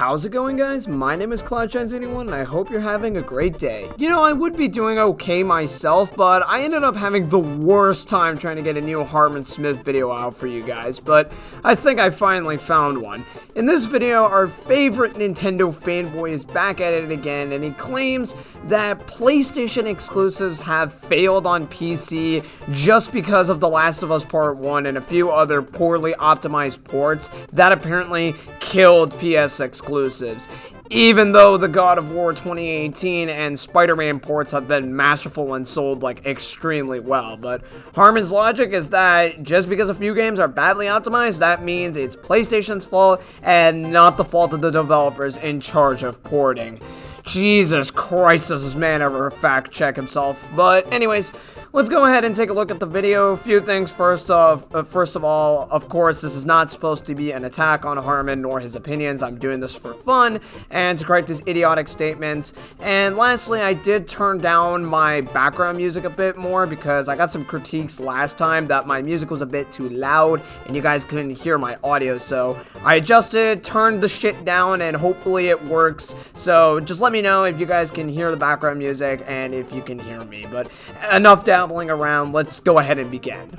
How's it going, guys? My name is CloudShines81 and I hope you're having a great day. You know, I would be doing okay myself, but I ended up having the worst time trying to get a new Harman Smith video out for you guys, but I think I finally found one. In this video, our favorite Nintendo fanboy is back at it again, and he claims that PlayStation exclusives have failed on PC just because of The Last of Us Part 1 and a few other poorly optimized ports that apparently killed PS exclusives. Even though the God of War 2018 and Spider-Man ports have been masterful and sold like extremely well, but Harman's logic is that just because a few games are badly optimized, that means it's PlayStation's fault and not the fault of the developers in charge of porting. Jesus Christ, does this man ever fact check himself? But anyways, let's go ahead and take a look at the video. A few things first of all, of course, this is not supposed to be an attack on Harman nor his opinions. I'm doing this for fun and to correct his idiotic statements. And lastly, I did turn down my background music a bit more because I got some critiques last time that my music was a bit too loud and you guys couldn't hear my audio. So I adjusted, turned the shit down, and hopefully it works. So just let me know if you guys can hear the background music and if you can hear me. But enough dabbling around, let's go ahead and begin.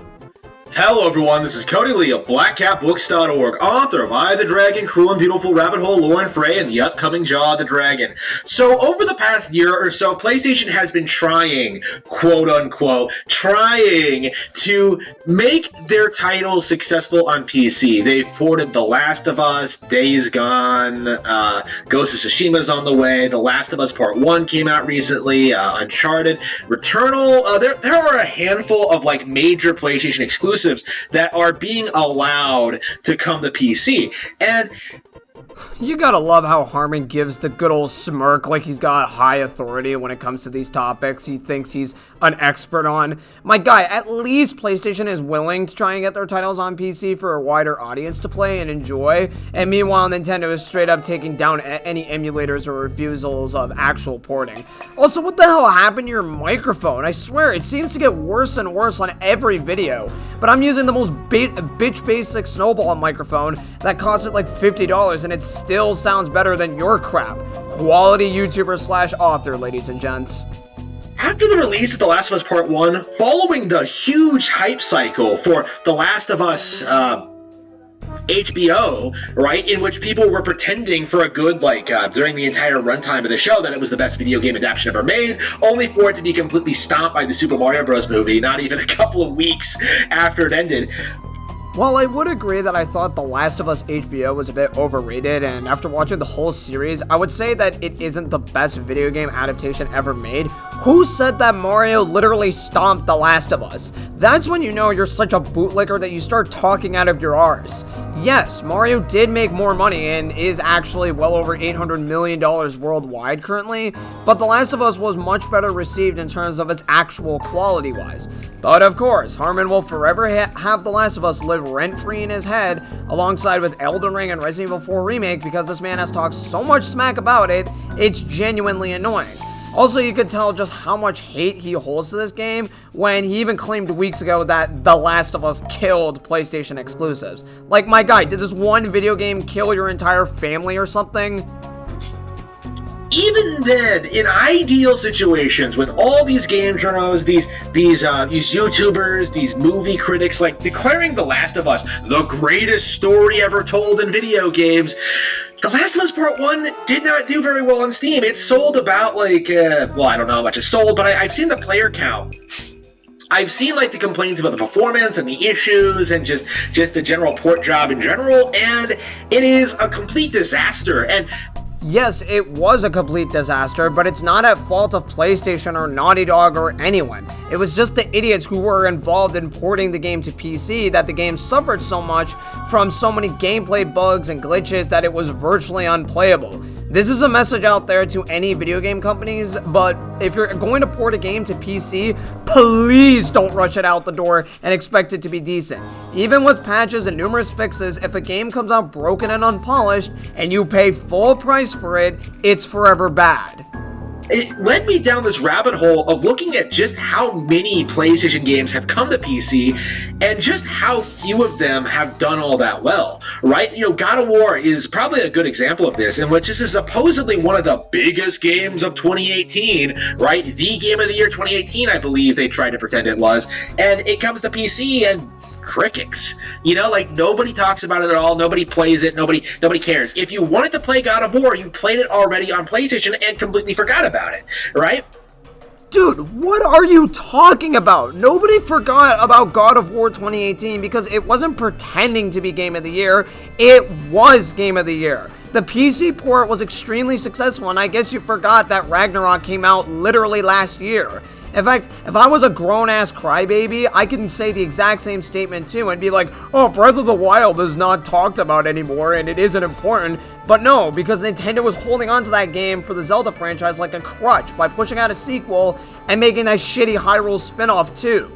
Hello everyone, this is Cody Lee of BlackCatBooks.org, author of I the Dragon, Cruel and Beautiful Rabbit Hole, Lore and Fray, and the upcoming Jaw of the Dragon. So over the past year or so, PlayStation has been trying, quote-unquote, trying to make their titles successful on PC. They've ported The Last of Us, Days Gone, Ghost of Tsushima's on the way, The Last of Us Part 1 came out recently, Uncharted, Returnal. There are a handful of like major PlayStation exclusives that are being allowed to come to PC. And you gotta love how Harman gives the good old smirk like he's got high authority when it comes to these topics he thinks he's an expert on. My guy, at least PlayStation is willing to try and get their titles on PC for a wider audience to play and enjoy, and meanwhile Nintendo is straight up taking down any emulators or refusals of actual porting. Also, what the hell happened to your microphone? I swear, it seems to get worse and worse on every video, but I'm using the most bitch basic snowball microphone that costs it like $50 and it still sounds better than your crap. Quality YouTuber slash author, ladies and gents. After the release of The Last of Us Part 1, following the huge hype cycle for The Last of Us HBO, right, in which people were pretending for a good, during the entire runtime of the show that it was the best video game adaptation ever made, only for it to be completely stomped by the Super Mario Bros. Movie not even a couple of weeks after it ended. While I would agree that I thought The Last of Us HBO was a bit overrated, and after watching the whole series, I would say that it isn't the best video game adaptation ever made. Who said that Mario literally stomped The Last of Us? That's when you know you're such a bootlicker that you start talking out of your arse. Yes, Mario did make more money and is actually well over $800 million worldwide currently, but The Last of Us was much better received in terms of its actual quality-wise. But of course, Harman will forever have The Last of Us live rent-free in his head, alongside with Elden Ring and Resident Evil 4 Remake, because this man has talked so much smack about it, it's genuinely annoying. Also, you could tell just how much hate he holds to this game when he even claimed weeks ago that The Last of Us killed PlayStation exclusives. Like, my guy, did this one video game kill your entire family or something? Even then, in ideal situations, with all these game journals, these YouTubers, these movie critics, like declaring The Last of Us the greatest story ever told in video games, The Last of Us Part 1 did not do very well on Steam. It sold about I don't know how much it sold, but I've seen the player count. I've seen the complaints about the performance and the issues and just the general port job in general, and it is a complete disaster. And yes, it was a complete disaster, but it's not at fault of PlayStation or Naughty Dog or anyone. It was just the idiots who were involved in porting the game to PC that the game suffered so much from so many gameplay bugs and glitches that it was virtually unplayable. This is a message out there to any video game companies, but if you're going to port a game to PC, please don't rush it out the door and expect it to be decent. Even with patches and numerous fixes, if a game comes out broken and unpolished, and you pay full price for it, it's forever bad. it led me down this rabbit hole of looking at just how many PlayStation games have come to PC and just how few of them have done all that well, right? You know, God of War is probably a good example of this, in which this is supposedly one of the biggest games of 2018, right? The game of the year 2018, I believe they tried to pretend it was, and it comes to PC and crickets. You know, like, nobody talks about it at all, nobody plays it, nobody cares. If you wanted to play God of War, you played it already on PlayStation and completely forgot about it, right? Dude, what are you talking about? Nobody forgot about God of War 2018 because it wasn't pretending to be Game of the Year, it was Game of the Year. The PC port was extremely successful, and I guess you forgot that Ragnarok came out literally last year. In fact, if I was a grown-ass crybaby, I could say the exact same statement too and be like, oh, Breath of the Wild is not talked about anymore and it isn't important. But no, because Nintendo was holding on to that game for the Zelda franchise like a crutch by pushing out a sequel and making that shitty Hyrule spin-off too.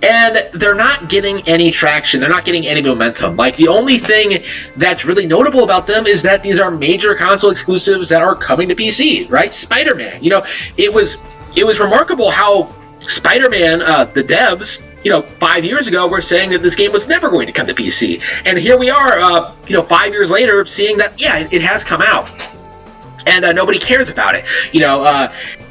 And they're not getting any traction. They're not getting any momentum. Like, the only thing that's really notable about them is that these are major console exclusives that are coming to PC, right? Spider-Man. You know, it was remarkable how Spider-Man, the devs, 5 years ago were saying that this game was never going to come to PC. And here we are, 5 years later, seeing that, yeah, it has come out. And nobody cares about it.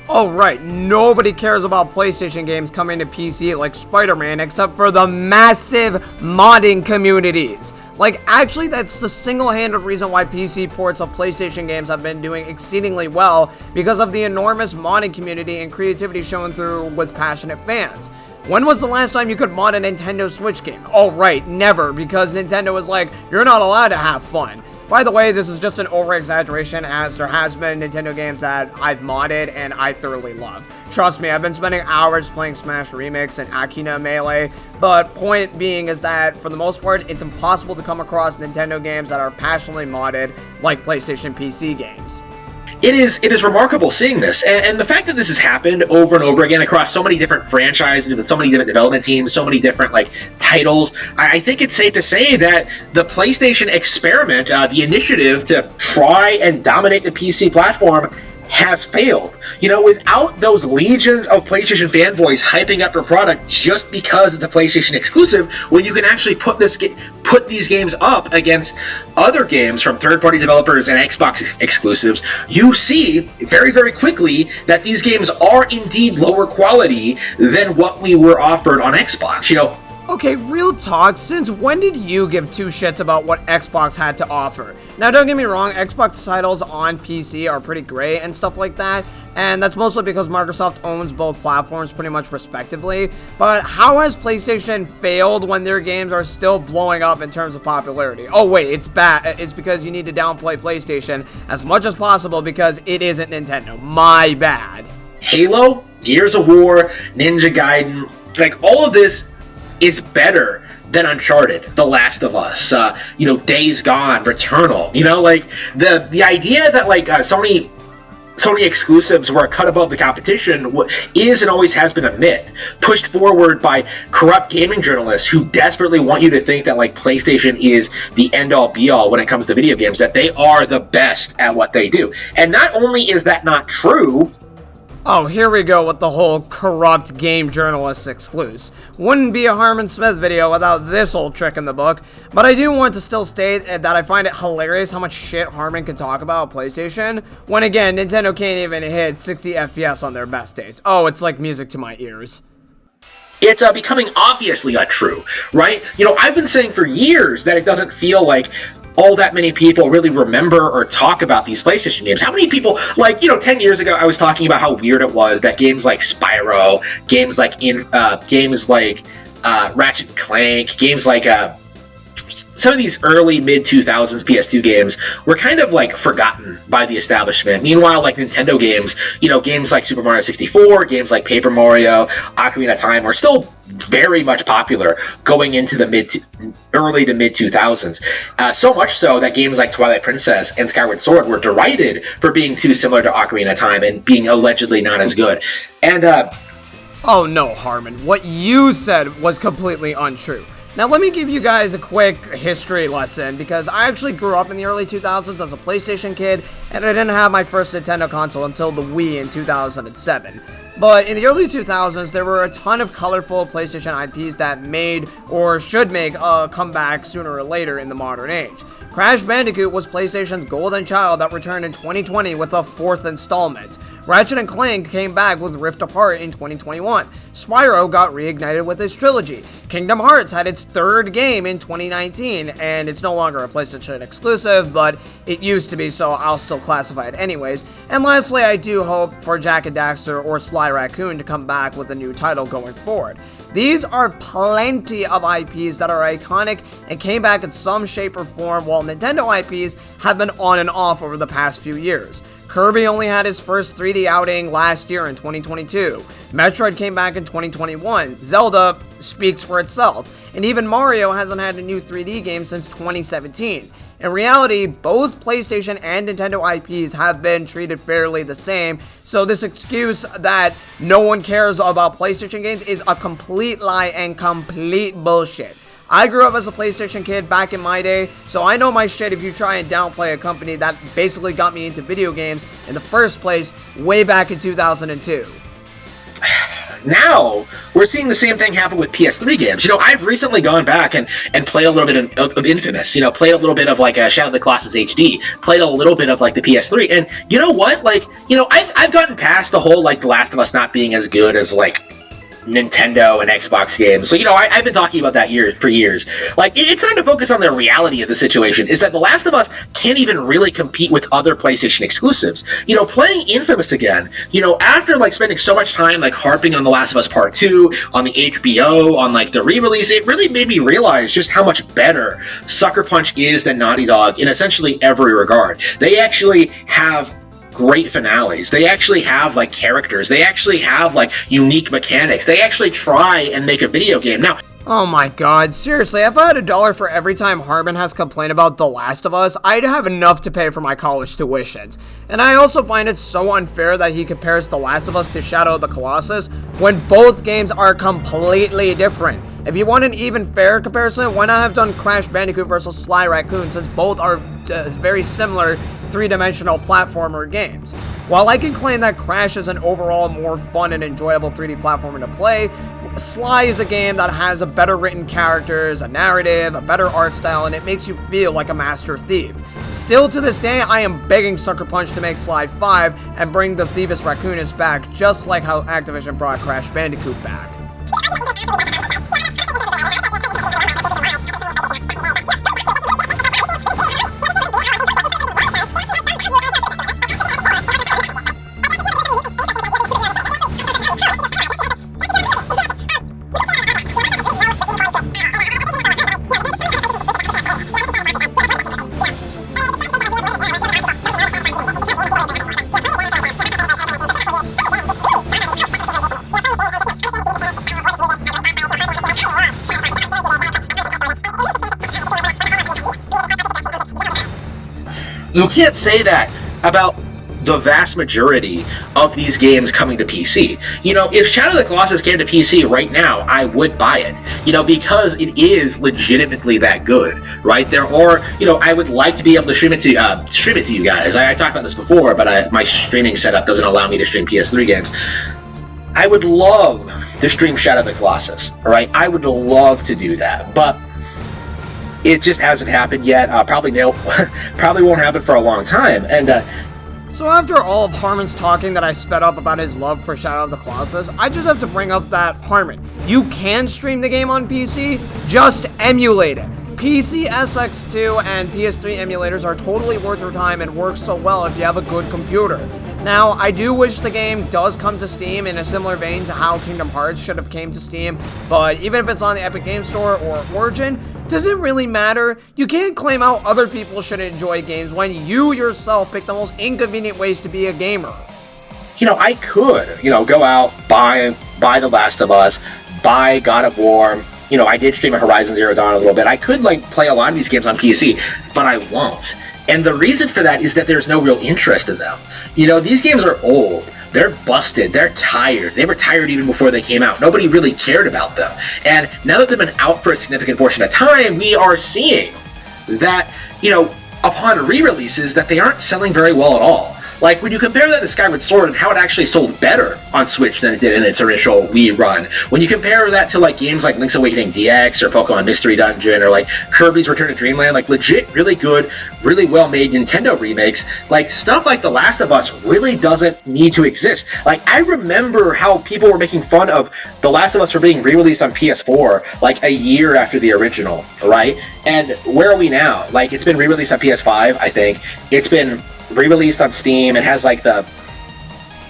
Oh, right. Nobody cares about PlayStation games coming to PC like Spider-Man except for the massive modding communities. Like, actually, that's the single-handed reason why PC ports of PlayStation games have been doing exceedingly well, because of the enormous modding community and creativity shown through with passionate fans. When was the last time you could mod a Nintendo Switch game? Oh, right, never, because Nintendo was like, you're not allowed to have fun. By the way, this is just an over-exaggeration, as there has been Nintendo games that I've modded and I thoroughly love. Trust me, I've been spending hours playing Smash Remix and Akina Melee, but point being is that, for the most part, it's impossible to come across Nintendo games that are passionately modded like PlayStation PC games. It is remarkable seeing this, and the fact that this has happened over and over again across so many different franchises with so many different development teams, so many different titles. I think it's safe to say that the PlayStation experiment, the initiative to try and dominate the PC platform, has failed. Without those legions of PlayStation fanboys hyping up their product just because it's a PlayStation exclusive, when you can actually put these games up against other games from third-party developers and Xbox exclusives, you see very, very quickly that these games are indeed lower quality than what we were offered on Xbox. Okay, real talk, since when did you give two shits about what Xbox had to offer? Now, don't get me wrong, Xbox titles on PC are pretty great and stuff like that, and that's mostly because Microsoft owns both platforms pretty much respectively, but how has PlayStation failed when their games are still blowing up in terms of popularity? Oh wait, it's bad. It's because you need to downplay PlayStation as much as possible because it isn't Nintendo. My bad. Halo, Gears of War, Ninja Gaiden, all of this is better than Uncharted, The Last of Us, Days Gone, Returnal. The idea that Sony exclusives were a cut above the competition is and always has been a myth, pushed forward by corrupt gaming journalists who desperately want you to think that PlayStation is the end-all be-all when it comes to video games, that they are the best at what they do. And not only is that not true. Oh, here we go with the whole corrupt game journalists exclusive. Wouldn't be a Harman Smith video without this old trick in the book, but I do want to still state that I find it hilarious how much shit Harman can talk about PlayStation, when again, Nintendo can't even hit 60 FPS on their best days. Oh, it's like music to my ears. It's becoming obviously untrue, right? I've been saying for years that it doesn't feel like all that many people really remember or talk about these PlayStation games. How many people, 10 years ago, I was talking about how weird it was that games like Spyro, games like Ratchet and Clank, games like some of these early mid-2000s PS2 games were kind of forgotten by the establishment. Meanwhile, Nintendo games, games like Super Mario 64, games like Paper Mario, Ocarina of Time are still very much popular going into the early to mid-2000s. So much so that games like Twilight Princess and Skyward Sword were derided for being too similar to Ocarina of Time and being allegedly not as good. And oh no, Harman, what you said was completely untrue. Now let me give you guys a quick history lesson, because I actually grew up in the early 2000s as a PlayStation kid, and I didn't have my first Nintendo console until the Wii in 2007. But in the early 2000s, there were a ton of colorful PlayStation IPs that made, or should make, a comeback sooner or later in the modern age. Crash Bandicoot was PlayStation's golden child that returned in 2020 with a 4th installment. Ratchet & Clank came back with Rift Apart in 2021. Spyro got reignited with his trilogy. Kingdom Hearts had its 3rd game in 2019, and it's no longer a PlayStation exclusive, but it used to be, so I'll still classify it anyways. And lastly, I do hope for Jak and Daxter or Sly Raccoon to come back with a new title going forward. These are plenty of IPs that are iconic and came back in some shape or form, while Nintendo IPs have been on and off over the past few years. Kirby only had his first 3D outing last year in 2022. Metroid came back in 2021. Zelda speaks for itself. And even Mario hasn't had a new 3D game since 2017. In reality, both PlayStation and Nintendo IPs have been treated fairly the same, so this excuse that no one cares about PlayStation games is a complete lie and complete bullshit. I grew up as a PlayStation kid back in my day, so I know my shit if you try and downplay a company that basically got me into video games in the first place way back in 2002. Now, we're seeing the same thing happen with PS3 games. You know, I've recently gone back and played a little bit of Infamous. You know, played a little bit of, like, Shadow of the Colossus HD. Played a little bit of, like, the PS3. And you know what? Like, you know, I've gotten past the whole, like, The Last of Us not being as good as, like, Nintendo and Xbox games. So, you know, I've been talking about that for years. Like, it's time to focus on the reality of the situation, is that The Last of Us can't even really compete with other PlayStation exclusives. You know, playing Infamous again, you know, after, like, spending so much time, like, harping on The Last of Us Part 2, on the HBO, on, like, the re-release, it really made me realize just how much better Sucker Punch is than Naughty Dog in essentially every regard. They actually have great finales. They actually have, like, characters. They actually have, like, unique mechanics. They actually try and make a video game. Now, oh my god, seriously, if I had $1 for every time Harman has complained about The Last of Us, I'd have enough to pay for my college tuitions. And I also find it so unfair that he compares The Last of Us to Shadow of the Colossus when both games are completely different. If you want an even fair comparison, why not have done Crash Bandicoot vs. Sly Raccoon, since both are very similar three-dimensional platformer games. While I can claim that Crash is an overall more fun and enjoyable 3D platformer to play, Sly is a game that has a better written characters, a narrative, a better art style, and it makes you feel like a master thief. Still to this day, I am begging Sucker Punch to make Sly 5 and bring the Thievis Raccoonus back, just like how Activision brought Crash Bandicoot back. You can't say that about the vast majority of these games coming to PC. You know, if Shadow of the Colossus came to PC right now, I would buy it. You know, because it is legitimately that good, right? There are, you know, I would like to be able to stream it to you guys. I talked about this before, but my streaming setup doesn't allow me to stream PS3 games. I would love to stream Shadow of the Colossus, all right? I would love to do that, but it just hasn't happened yet. Probably won't happen for a long time. And so after all of Harman's talking that I sped up about his love for Shadow of the Colossus, I just have to bring up that, Harman, you can stream the game on PC, just emulate it. PC SX2 and PS3 emulators are totally worth your time and work so well if you have a good computer. Now, I do wish the game does come to Steam in a similar vein to how Kingdom Hearts should have came to Steam, but even if it's on the Epic Games Store or Origin, does it really matter? You can't claim how other people should enjoy games when you yourself pick the most inconvenient ways to be a gamer. You know, I could, you know, go out, buy The Last of Us, buy God of War. You know, I did stream a Horizon Zero Dawn a little bit. I could, like, play a lot of these games on PC, but I won't. And the reason for that is that there's no real interest in them. You know, these games are old. they're busted, they're tired. They were tired even before they came out. Nobody really cared about them. And now that they've been out for a significant portion of time, we are seeing that, upon re-releases, that they aren't selling very well at all. Like, when you compare that to Skyward Sword and how it actually sold better on Switch than it did in its initial Wii run, when you compare that to, like, games like Link's Awakening DX or Pokemon Mystery Dungeon or, like, Kirby's Return to Dreamland, like, legit, really good, really well-made Nintendo remakes, like, stuff like The Last of Us really doesn't need to exist. Like, I remember how people were making fun of The Last of Us for being re-released on PS4, like, a year after the original, right? And where are we now? Like, it's been re-released on PS5, I think. It's been re-released on Steam. It has like the...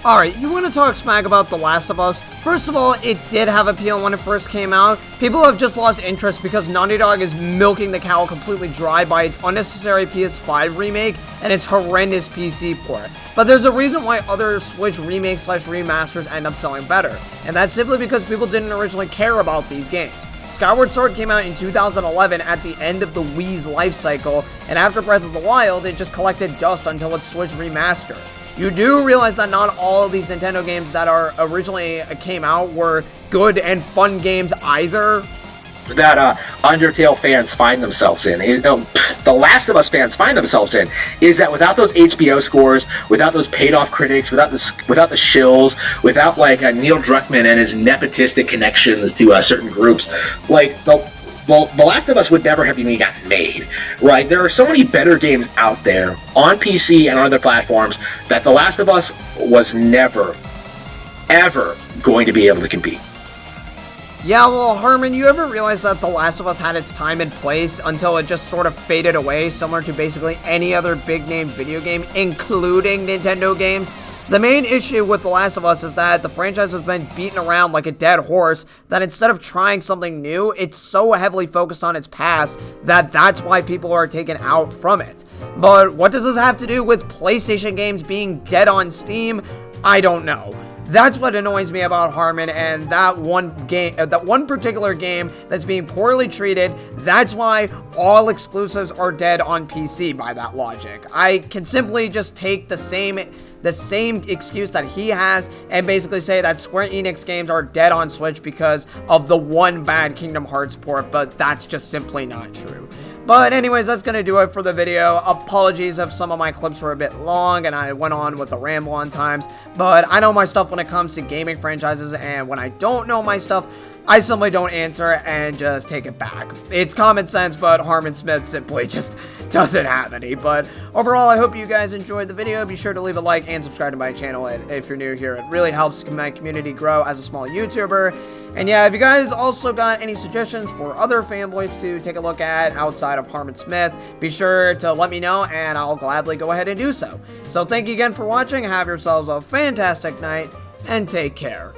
Alright, you want to talk smack about The Last of Us? First of all, it did have appeal when it first came out. People have just lost interest because Naughty Dog is milking the cow completely dry by its unnecessary PS5 remake and its horrendous PC port. But there's a reason why other Switch remakes / remasters end up selling better, and that's simply because people didn't originally care about these games. Skyward Sword came out in 2011 at the end of the Wii's life cycle, and after Breath of the Wild, it just collected dust until its Switch remaster. You do realize that not all of these Nintendo games that originally came out were good and fun games either. That Undertale fans find themselves in, The Last of Us fans find themselves in, is that without those HBO scores, without those paid-off critics, without the shills, without like Neil Druckmann and his nepotistic connections to certain groups, like The Last of Us would never have even gotten made, right? There are so many better games out there on PC and on other platforms that The Last of Us was never, ever going to be able to compete. Yeah, well, Harman, you ever realize that The Last of Us had its time and place until it just sort of faded away, similar to basically any other big-name video game, including Nintendo games? The main issue with The Last of Us is that the franchise has been beaten around like a dead horse, that instead of trying something new, it's so heavily focused on its past that that's why people are taken out from it. But what does this have to do with PlayStation games being dead on Steam? I don't know. That's what annoys me about Harman and that one particular game that's being poorly treated. That's why all exclusives are dead on PC by that logic. I can simply just take the same excuse that he has and basically say that Square Enix games are dead on Switch because of the one bad Kingdom Hearts port, but that's just simply not true. But anyways, that's going to do it for the video. Apologies if some of my clips were a bit long and I went on with a ramble on times, but I know my stuff when it comes to gaming franchises, and when I don't know my stuff, I simply don't answer and just take it back. It's common sense, but Harman Smith simply just doesn't have any. But overall, I hope you guys enjoyed the video. Be sure to leave a like and subscribe to my channel if you're new here. It really helps my community grow as a small YouTuber. And yeah, if you guys also got any suggestions for other fanboys to take a look at outside of Harman Smith, be sure to let me know and I'll gladly go ahead and do so. So thank you again for watching. Have yourselves a fantastic night and take care.